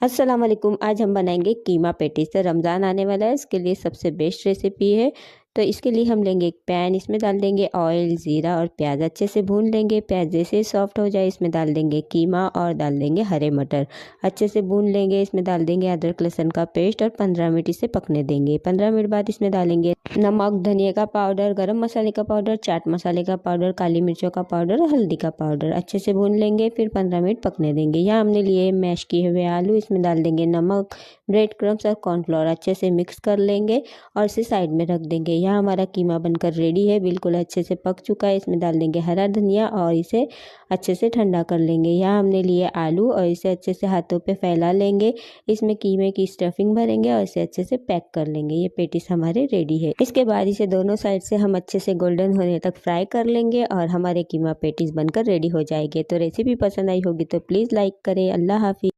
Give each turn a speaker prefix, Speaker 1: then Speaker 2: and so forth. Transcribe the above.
Speaker 1: अस्सलाम वालेकुम। आज हम बनाएंगे कीमा पेटीज। तो रमज़ान आने वाला है, इसके लिए सबसे बेस्ट रेसिपी है। तो इसके लिए हम लेंगे एक पैन, इसमें डाल देंगे ऑयल, ज़ीरा और प्याज। अच्छे से भून लेंगे। प्याज जैसे सॉफ्ट हो जाए इसमें डाल देंगे कीमा और डाल देंगे हरे मटर। अच्छे से भून लेंगे। इसमें डाल देंगे अदरक लहसुन का पेस्ट और 15 मिनट इसे पकने देंगे। 15 मिनट बाद इसमें डालेंगे नमक, धनिया का पाउडर, गरम मसाले का पाउडर, चाट मसाले का पाउडर, काली मिर्चों का पाउडर और हल्दी का पाउडर। अच्छे से भून लेंगे, फिर 15 मिनट पकने देंगे। यहाँ हमने लिए मैश किए हुए आलू, इसमें डाल देंगे नमक, ब्रेड क्रम्स और कॉर्नफ्लोर। अच्छे से मिक्स कर लेंगे और इसे साइड में रख देंगे। यहाँ हमारा कीमा बनकर रेडी है, बिल्कुल अच्छे से पक चुका है। इसमें डाल देंगे हरा धनिया और इसे अच्छे से ठंडा कर लेंगे। यहाँ हमने लिए आलू और इसे अच्छे से हाथों पे फैला लेंगे। इसमें कीमे की स्टफिंग भरेंगे और इसे अच्छे से पैक कर लेंगे। ये पेटीज हमारे रेडी है। इसके बाद इसे दोनों साइड से हम अच्छे से गोल्डन होने तक फ्राई कर लेंगे और हमारे कीमा पेटीज बनकर रेडी हो जाएंगे। तो रेसिपी पसंद आई होगी तो प्लीज़ लाइक करें। अल्लाह हाफिज़।